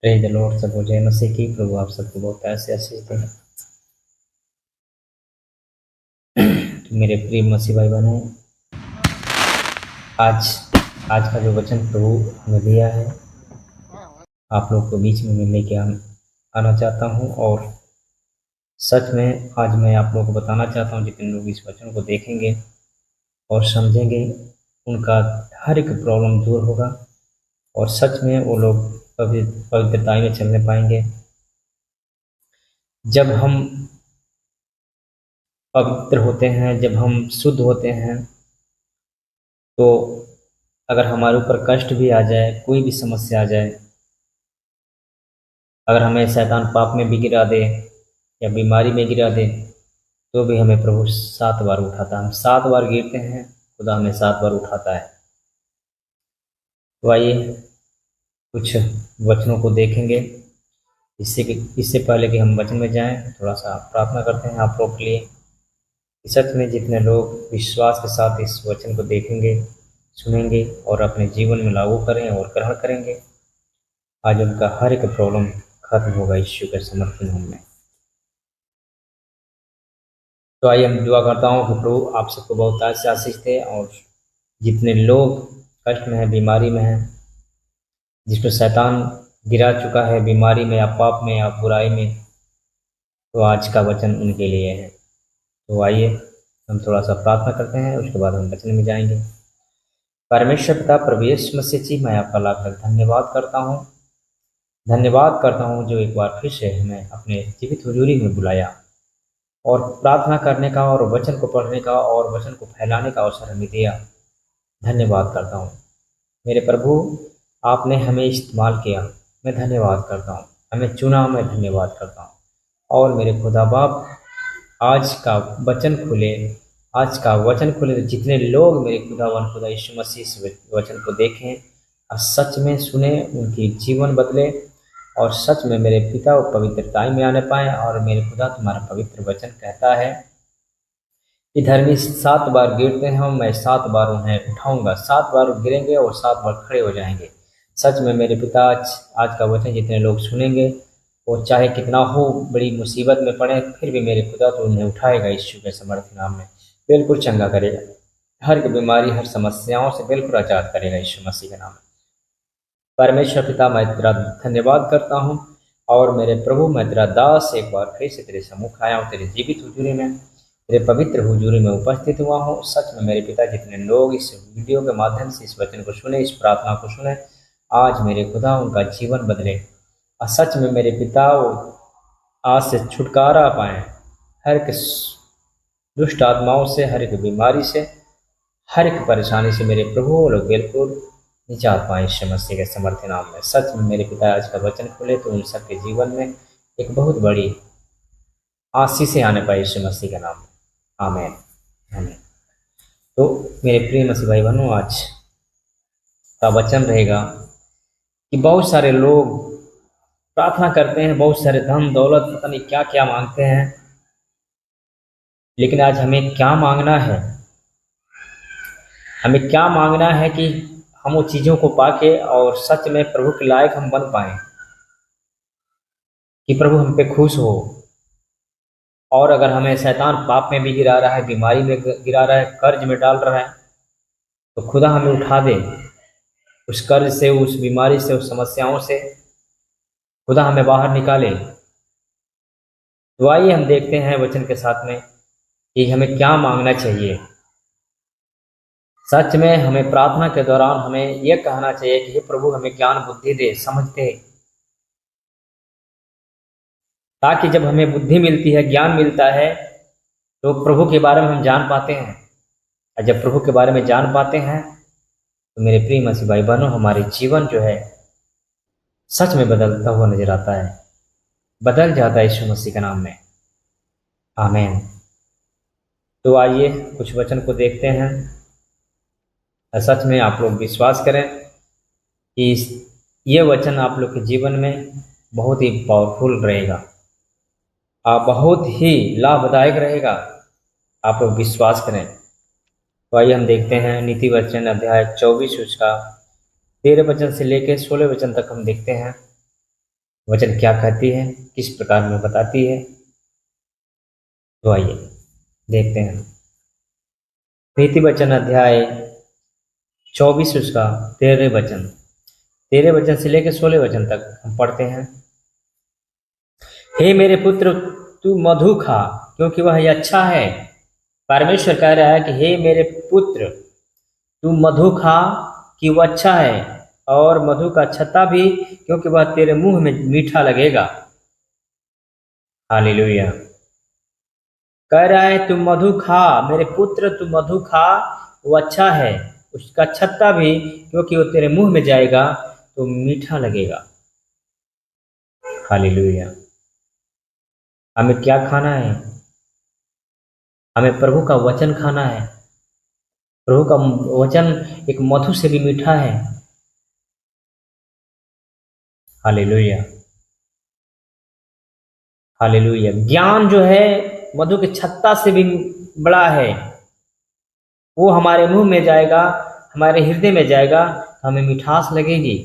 Praise the Lord. सब जय मसीह की। प्रभु आप सबको बहुत ऐसे आशीष दें। मेरे प्रिय मसीह भाई बहनों, आज का जो वचन प्रभु ने दिया है, आप लोग को बीच में मैं लेके आना चाहता हूँ। और सच में आज मैं आप लोगों को बताना चाहता हूँ, जितने लोग इस वचन को देखेंगे और समझेंगे, उनका हर एक प्रॉब्लम दूर होगा और सच में वो लोग पवित्रता में चलने पाएंगे। जब हम पवित्र होते हैं, जब हम शुद्ध होते हैं, तो अगर हमारे ऊपर कष्ट भी आ जाए, कोई भी समस्या आ जाए, अगर हमें शैतान पाप में भी गिरा दे या बीमारी में गिरा दे, तो भी हमें प्रभु 7 बार उठाता है। हम 7 बार गिरते हैं, खुदा हमें 7 बार उठाता है। तो आइए कुछ वचनों को देखेंगे। इससे पहले कि हम वचन में जाएं, थोड़ा सा प्रार्थना करते हैं आप लोग के लिए। सच में जितने लोग विश्वास के साथ इस वचन को देखेंगे, सुनेंगे और अपने जीवन में लागू करें और ग्रहण करेंगे, आज उनका हर एक प्रॉब्लम खत्म होगा यीशु के समर्थन नाम में। तो आइए हम दुआ करता हूँ कि प्रभु आप सबको बहुत आशीष दे। और जितने लोग कष्ट में हैं, बीमारी में हैं, जिसको शैतान गिरा चुका है बीमारी में या पाप में या बुराई में, तो आज का वचन उनके लिए है। तो आइए हम थोड़ा सा प्रार्थना करते हैं, उसके बाद हम वचन में जाएंगे। परमेश्वर पिता प्रभु यीशु मसीह जी, मैं आपका लाख लाख धन्यवाद करता हूँ जो एक बार फिर से हमें अपने जीवित हुजूरी में बुलाया और प्रार्थना करने का और वचन को पढ़ने का और वचन को फैलाने का अवसर हमें दिया। धन्यवाद करता हूँ मेरे प्रभु, आपने हमें इस्तेमाल किया, मैं धन्यवाद करता हूँ। हमें चुना, मैं धन्यवाद करता हूँ। और मेरे खुदा बाप, आज का वचन खुले तो जितने लोग मेरे खुदा यीशु मसीह इस वचन को देखें और सच में सुने, उनकी जीवन बदले और सच में मेरे पिता वो पवित्रता में आने पाए। और मेरे खुदा, तुम्हारा पवित्र वचन कहता है कि धर्मी 7 बार गिरते हैं, मैं 7 बार उन्हें उठाऊंगा। 7 बार गिरेंगे और 7 बार खड़े हो जाएंगे। सच में मेरे पिता, आज का वचन जितने लोग सुनेंगे, वो चाहे कितना हो बड़ी मुसीबत में पड़े, फिर भी मेरे खुदा तो उन्हें उठाएगा यीशु के समर्थ नाम में, बिल्कुल चंगा करेगा। हर एक बीमारी, हर समस्याओं से बिल्कुल आजाद करेगा यीशु मसीह के नाम में। परमेश्वर पिता, मैं तेरा धन्यवाद करता हूँ। और मेरे प्रभु, मैं तेरा दास एक बार फिर से तेरे सम्मुख आया हूँ, तेरे जीवित हुजूरी में, तेरे पवित्र हुजूरी में उपस्थित हुआ हूँ। सच में मेरे पिता, जितने लोग इस वीडियो के माध्यम से इस वचन को सुने, इस प्रार्थना को सुने, आज मेरे खुदा उनका जीवन बदले और सच में मेरे पिता वो आज से छुटकारा पाएँ हर एक दुष्ट आत्माओं से, हर एक बीमारी से, हर एक परेशानी से। मेरे प्रभु, वो लोग बिल्कुल निजात पाए यीशु मसीह के समर्थ नाम में। सच में मेरे पिता, आज का वचन खुले तो उन सबके जीवन में एक बहुत बड़ी आशीषें आने पाए यीशु मसीह के नाम में। आमीन आमीन। तो मेरे प्रिय मसीह भाई बहनों, आज का वचन रहेगा कि बहुत सारे लोग प्रार्थना करते हैं, बहुत सारे धन दौलत पता नहीं क्या क्या मांगते हैं, लेकिन आज हमें क्या मांगना है? हमें क्या मांगना है कि हम वो चीज़ों को पाके और सच में प्रभु के लायक हम बन पाएं, कि प्रभु हम पे खुश हो। और अगर हमें शैतान पाप में भी गिरा रहा है, बीमारी में गिरा रहा है, कर्ज में डाल रहा है, तो खुदा हमें उठा दे उस कर्ज से, उस बीमारी से, उस समस्याओं से। खुदा हमें बाहर निकाले। तो आइए हम देखते हैं वचन के साथ में कि हमें क्या मांगना चाहिए। सच में हमें प्रार्थना के दौरान हमें यह कहना चाहिए कि हे प्रभु, हमें ज्ञान बुद्धि दे, समझ दे, ताकि जब हमें बुद्धि मिलती है, ज्ञान मिलता है, तो प्रभु के बारे में हम जान पाते हैं। और जब प्रभु के बारे में जान पाते हैं, तो मेरे प्रिय मसीह भाई बहनों, हमारे जीवन जो है सच में बदलता हुआ नजर आता है, बदल जाता है यीशु मसीह के नाम में। आमीन। तो आइए कुछ वचन को देखते हैं। सच में आप लोग विश्वास करें कि ये वचन आप लोग के जीवन में बहुत ही पावरफुल रहेगा, बहुत ही लाभदायक रहेगा। आप लोग विश्वास करें। तो आइए हम देखते हैं नीति वचन अध्याय 24 उसका 13 वचन से लेकर 16 वचन तक हम देखते हैं। वचन क्या कहती है, किस प्रकार में बताती है, तो आइए देखते हैं। नीति वचन अध्याय 24 उसका 13 वचन, 13 वचन से लेकर 16 वचन तक हम पढ़ते हैं। हे मेरे पुत्र, तू मधु खा, क्योंकि वह अच्छा है। परमेश्वर कह रहा है कि हे मेरे पुत्र, तू मधु खा कि वह अच्छा है, और मधु का छत्ता भी, क्योंकि वह तेरे मुंह में मीठा लगेगा। हालेलुया। कह रहा है तू मधु खा, मेरे पुत्र तू मधु खा, वो अच्छा है, उसका छत्ता भी, क्योंकि वो तेरे मुंह में जाएगा तो मीठा लगेगा। हालेलुया। हमें क्या खाना है? हमें प्रभु का वचन खाना है। प्रभु का वचन एक मधु से भी मीठा है। Hallelujah, hallelujah. ज्ञान जो है मधु के छत्ता से भी बड़ा है। वो हमारे मुंह में जाएगा, हमारे हृदय में जाएगा तो हमें मिठास लगेगी।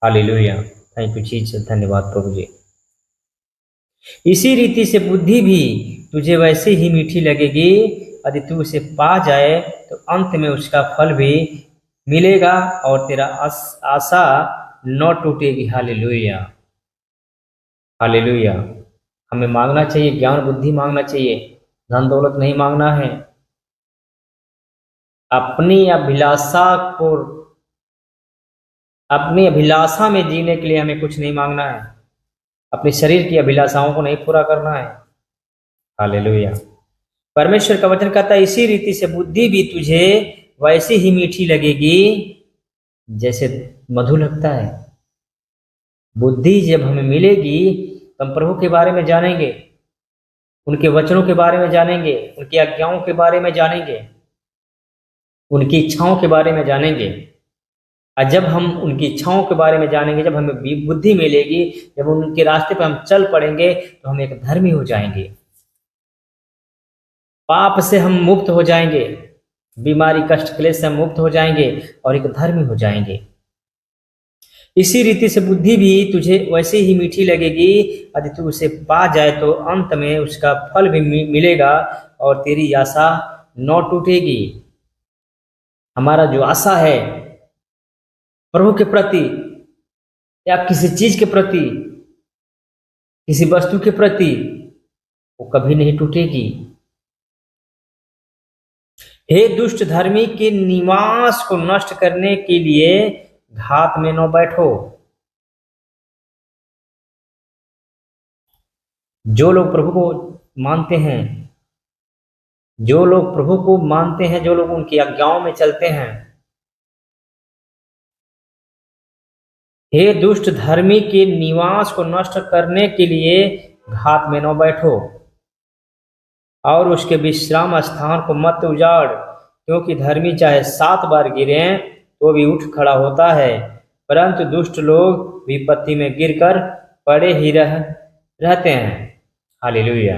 हालेलुया, थैंक यू जीसस, धन्यवाद प्रभु जी। इसी रीति से बुद्धि भी तुझे वैसे ही मीठी लगेगी, यदि तू उसे पा जाए तो अंत में उसका फल भी मिलेगा और तेरा आशा न टूटेगी। Hallelujah, hallelujah. हमें मांगना चाहिए, ज्ञान बुद्धि मांगना चाहिए, धन दौलत नहीं मांगना है। अपनी अभिलाषा को, अपनी अभिलाषा में जीने के लिए हमें कुछ नहीं मांगना है। अपने शरीर की अभिलाषाओं को नहीं पूरा करना है। हालेलुया। परमेश्वर का वचन कहता है इसी रीति से बुद्धि भी तुझे वैसी ही मीठी लगेगी जैसे मधु लगता है। बुद्धि जब हमें मिलेगी तो हम प्रभु के बारे में जानेंगे, उनके वचनों के बारे में जानेंगे, उनकी आज्ञाओं के बारे में जानेंगे, उनकी इच्छाओं के बारे में जानेंगे। और जब हम उनकी इच्छाओं के बारे में जानेंगे, जब हमें बुद्धि मिलेगी, जब उनके रास्ते पर हम चल पड़ेंगे तो हम एक धर्मी हो जाएंगे। पाप से हम मुक्त हो जाएंगे, बीमारी कष्ट क्लेश से हम मुक्त हो जाएंगे और एक धर्मी हो जाएंगे। इसी रीति से बुद्धि भी तुझे वैसे ही मीठी लगेगी, यदि तू उसे पा जाए तो अंत में उसका फल भी मिलेगा और तेरी आशा न टूटेगी। हमारा जो आशा है प्रभु के प्रति या किसी चीज के प्रति, किसी वस्तु के प्रति, वो कभी नहीं टूटेगी। हे दुष्ट धर्मी के निवास को नष्ट करने के लिए घात में न बैठो। जो लोग प्रभु को मानते हैं, जो लोग प्रभु को मानते हैं, जो लोग उनकी आज्ञाओं में चलते हैं, हे दुष्ट धर्मी के निवास को नष्ट करने के लिए घात में न बैठो और उसके विश्राम स्थान को मत उजाड़, क्योंकि धर्मी चाहे 7 बार गिरे तो भी उठ खड़ा होता है, परंतु दुष्ट लोग विपत्ति में गिरकर पड़े ही रहते हैं। हालेलुया।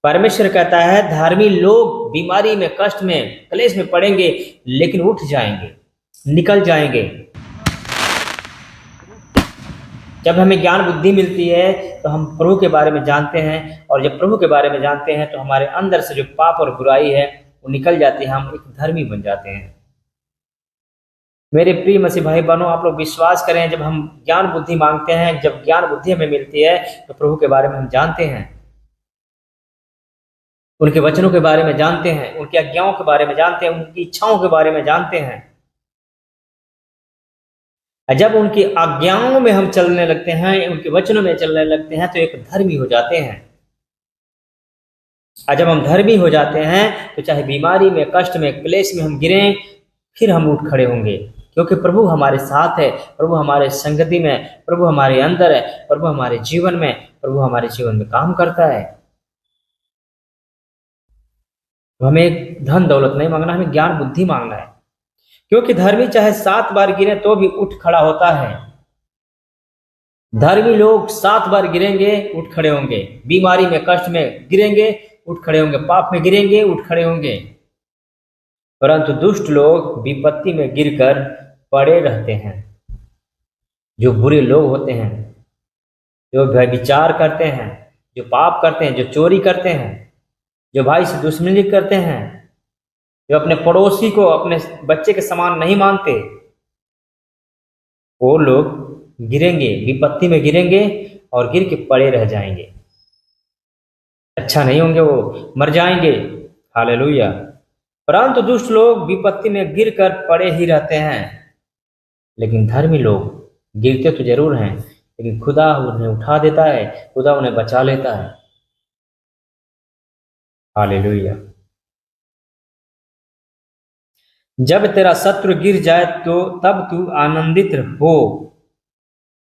परमेश्वर कहता है धार्मी लोग बीमारी में, कष्ट में, क्लेश में पड़ेंगे लेकिन उठ जाएंगे, निकल जाएंगे। जब हमें ज्ञान बुद्धि मिलती है तो हम प्रभु के बारे में जानते हैं, और जब प्रभु के बारे में जानते हैं तो हमारे अंदर से जो पाप और बुराई है वो निकल जाती है, हम एक धर्मी बन जाते हैं। मेरे प्रिय मसीह भाई बहनों, आप लोग विश्वास करें, जब हम ज्ञान बुद्धि मांगते हैं, जब ज्ञान बुद्धि हमें मिलती है तो प्रभु के बारे में हम जानते हैं, उनके वचनों के बारे में जानते हैं, उनकी आज्ञाओं के बारे में जानते हैं, उनकी इच्छाओं के बारे में जानते हैं। जब उनकी आज्ञाओं में हम चलने लगते हैं, उनके वचनों में चलने लगते हैं तो एक धर्मी हो जाते हैं। और जब हम धर्मी हो जाते हैं तो चाहे बीमारी में, कष्ट में, क्लेश में हम गिरें, फिर हम उठ खड़े होंगे, क्योंकि प्रभु हमारे साथ है, प्रभु हमारे संगति में, प्रभु हमारे अंदर है, प्रभु हमारे जीवन में, प्रभु हमारे जीवन में काम करता है। तो हमें धन दौलत नहीं मांगना, हमें ज्ञान बुद्धि मांगना है, क्योंकि धर्मी चाहे 7 बार गिरे तो भी उठ खड़ा होता है। धर्मी लोग 7 बार गिरेंगे, उठ खड़े होंगे, बीमारी में, कष्ट में गिरेंगे, उठ खड़े होंगे, पाप में गिरेंगे, उठ खड़े होंगे, परंतु दुष्ट लोग विपत्ति में गिरकर पड़े रहते हैं। जो बुरे लोग होते हैं, जो व्यभिचार करते हैं, जो पाप करते हैं, जो चोरी करते हैं, जो भाई से दुश्मनी करते हैं, जो अपने पड़ोसी को अपने बच्चे के समान नहीं मानते, वो लोग गिरेंगे, विपत्ति में गिरेंगे और गिर के पड़े रह जाएंगे, अच्छा नहीं होंगे, वो मर जाएंगे। हालेलुया। परंतु दुष्ट लोग विपत्ति में गिर कर पड़े ही रहते हैं, लेकिन धर्मी लोग गिरते तो जरूर हैं, लेकिन खुदा उन्हें उठा देता है, खुदा उन्हें बचा लेता है। हालेलुया। जब तेरा शत्रु गिर जाए तो तब तू आनंदित हो।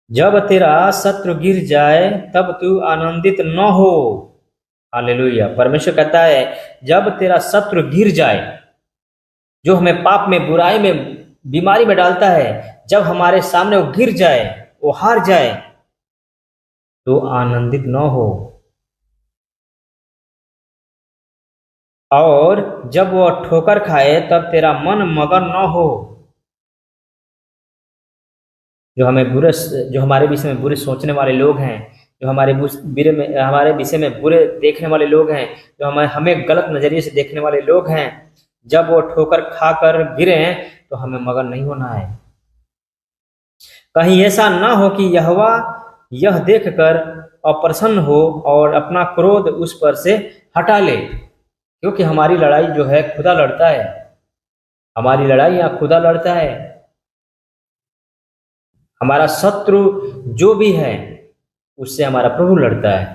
जब तेरा शत्रु गिर जाए तब तू आनंदित न हो। हालेलुया। परमेश्वर कहता है जब तेरा शत्रु गिर जाए, जो हमें पाप में, बुराई में, बीमारी में डालता है, जब हमारे सामने वो गिर जाए, वो हार जाए, तो आनंदित न हो। और जब वह ठोकर खाए तब तेरा मन मगन न हो। जो हमारे विषय में बुरे सोचने वाले लोग हैं, जो हमारे विषय में बुरे देखने वाले लोग हैं, जो हमें गलत नजरिए से देखने वाले लोग हैं, जब वो ठोकर खाकर गिरे तो हमें मगन नहीं होना है। कहीं ऐसा ना हो कि यहोवा यह देखकर अप्रसन्न हो और अपना क्रोध उस पर से हटा ले, क्योंकि हमारी लड़ाई जो है खुदा लड़ता है। हमारी लड़ाई यहाँ खुदा लड़ता है। हमारा शत्रु जो भी है उससे हमारा प्रभु लड़ता है।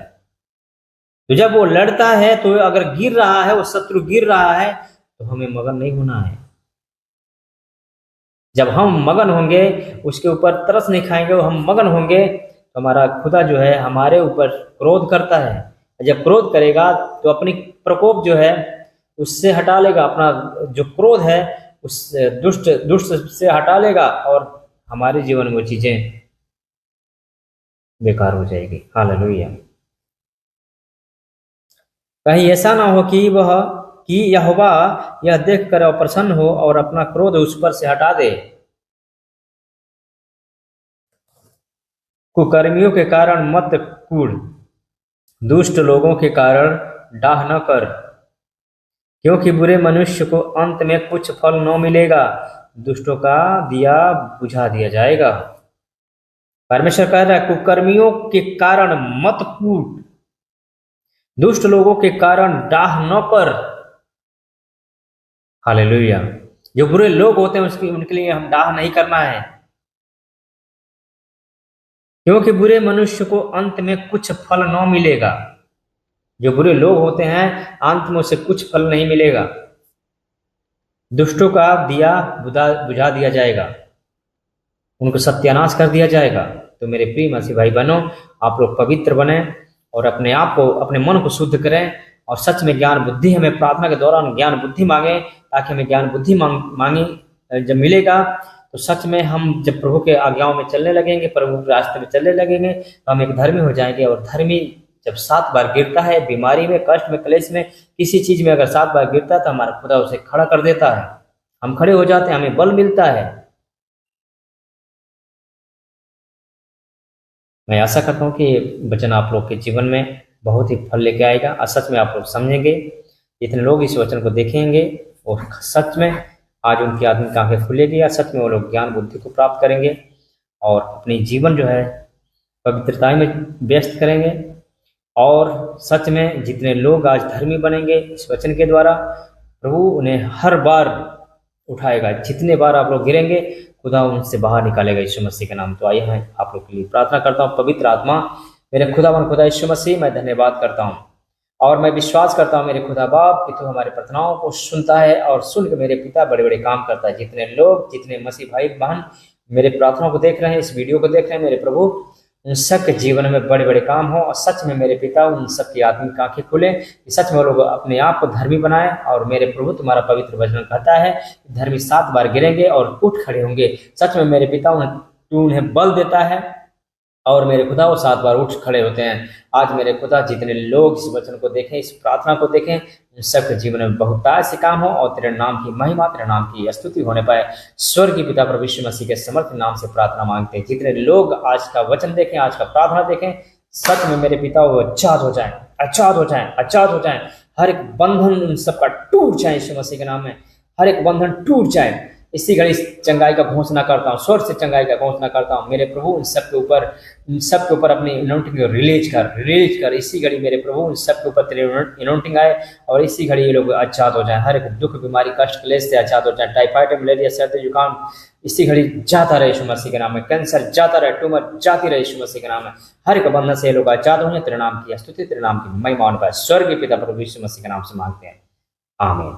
तो जब वो लड़ता है, तो अगर गिर रहा है, वो शत्रु गिर रहा है, तो हमें मगन नहीं होना है। जब हम मगन होंगे, उसके ऊपर तरस नहीं खाएंगे, हम मगन होंगे, तो हमारा खुदा जो है हमारे ऊपर क्रोध करता है। जब क्रोध करेगा तो अपनी प्रकोप जो है उससे हटा लेगा, अपना जो क्रोध है उस दुष्ट से हटा लेगा, और हमारे जीवन में वो चीजें बेकार हो जाएगी। हालेलुया। कहीं ऐसा ना हो कि यहोवा यह देखकर अप्रसन्न हो और अपना क्रोध उस पर से हटा दे। कुकर्मियों के कारण मत कूड़, दुष्ट लोगों के कारण डाह न कर, क्योंकि बुरे मनुष्य को अंत में कुछ फल न मिलेगा, दुष्टों का दिया बुझा दिया जाएगा। परमेश्वर कह रहा है कुकर्मियों के कारण मत कूट, दुष्ट लोगों के कारण डाह न कर। हालेलुया। जो बुरे लोग होते हैं उनके लिए हम डाह नहीं करना है, क्योंकि बुरे मनुष्य को अंत में कुछ फल न मिलेगा। जो बुरे लोग होते हैं अंत में उसे कुछ फल नहीं मिलेगा, दुष्टों का दिया बुझा दिया जाएगा, उनको सत्यानाश कर दिया जाएगा। तो मेरे प्रिय मसीह भाई बहनों, आप लोग पवित्र बने और अपने आप को, अपने मन को शुद्ध करें, और सच में ज्ञान बुद्धि, हमें प्रार्थना के दौरान ज्ञान बुद्धि मांगे, ताकि हमें ज्ञान बुद्धि मांगी जब मिलेगा तो सच में हम जब प्रभु के आज्ञाओं में चलने लगेंगे, प्रभु के रास्ते में चलने लगेंगे, तो हम एक धर्मी हो जाएंगे। और धर्मी जब 7 बार गिरता है, बीमारी में, कष्ट में, क्लेश में, किसी चीज में अगर 7 बार गिरता है, तो हमारा खुदा उसे खड़ा कर देता है। हम खड़े हो जाते हैं, हमें बल मिलता है। मैं आशा करता हूँ कि ये वचन आप लोग के जीवन में बहुत ही फल लेके आएगा, और सच में आप लोग समझेंगे। जितने लोग इस वचन को देखेंगे और सच में आज उनकी आत्मिक आंखें खुलेगी, या सच में वो लोग ज्ञान बुद्धि को प्राप्त करेंगे और अपनी जीवन जो है पवित्रता में व्यस्त करेंगे। और सच में जितने लोग आज धर्मी बनेंगे इस वचन के द्वारा, प्रभु उन्हें हर बार उठाएगा। जितने बार आप लोग गिरेंगे, खुदा उनसे बाहर निकालेगा यीशु मसीह के नाम। तो आइए मैं आप लोग के लिए प्रार्थना करता हूँ। पवित्र आत्मा, मेरे खुदा यीशु मसीह, मैं धन्यवाद करता हूँ और मैं विश्वास करता हूँ मेरे खुदा बाप कि तू हमारे प्रार्थनाओं को सुनता है, और सुन के मेरे पिता बड़े बड़े काम करता है। जितने लोग, जितने मसीह भाई बहन मेरे प्रार्थनाओं को देख रहे हैं, इस वीडियो को देख रहे हैं, मेरे प्रभु उन सबके जीवन में बड़े बड़े काम हो, और सच में मेरे पिता उन सबकी आत्मिक आंखें खुले, कि सच में लोग अपने आप को धर्मी बनाए। और मेरे प्रभु तुम्हारा पवित्र वचन कहता है धर्मी 7 बार गिरेंगे और उठ खड़े होंगे। सच में मेरे पिता तू उन्हें बल देता है, और मेरे खुदा वो 7 बार उठ खड़े होते हैं। आज मेरे खुदा जितने लोग इस वचन को देखें, इस प्रार्थना को देखें, उन सबके जीवन में बहुतायत से काम हो और तेरे नाम की महिमा, तेरे नाम की स्तुति होने पाए। स्वर्गीय पिता प्रभु यीशु मसीह के समर्थ नाम से प्रार्थना मांगते हैं। जितने लोग आज का वचन देखें, आज का प्रार्थना देखें, सच में मेरे पिता वो आजाद हो जाएं, आजाद हो जाएं, आजाद हो जाएं। हर एक बंधन उन सबका टूट जाए यीशु मसीह के नाम में, हर एक बंधन टूट जाए। इसी घड़ी चंगाई का घोषणा करता हूँ, स्वर्ग से चंगाई का घोषणा करता हूँ। मेरे प्रभु उन सब के ऊपर अपनी अनॉइंटिंग रिलीज कर। इसी घड़ी मेरे प्रभु उन सब के ऊपर तेरे अनॉइंटिंग आए और इसी घड़ी ये लोग आजाद हो जाए। हर एक दुख, बीमारी, कष्ट, क्लेश से आजाद हो जाए। टाइफाइड, मलेरिया, सर्दी, जुकाम इसी घड़ी जाता रहे यीशु मसीह के नाम में। कैंसर जाता रहे, ट्यूमर जाती रहे यीशु मसीह के नाम में। हर एक बंधन से ये लोग आजाद हो जाए। तेरे नाम की स्तुति, तेरे नाम की महिमा होने पाए। स्वर्गीय पिता प्रभु यीशु मसीह के नाम से मांगते हैं, आमीन।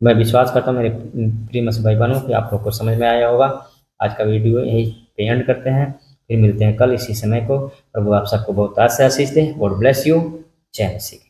मैं विश्वास करता हूँ मेरे प्रिय मसीह भाई बहनों कि आप लोग को समझ में आया होगा। आज का वीडियो यही पे एंड करते हैं, फिर मिलते हैं कल इसी समय को। प्रभु आप सबको बहुत आशीष दे। God bless you. जय मसीह।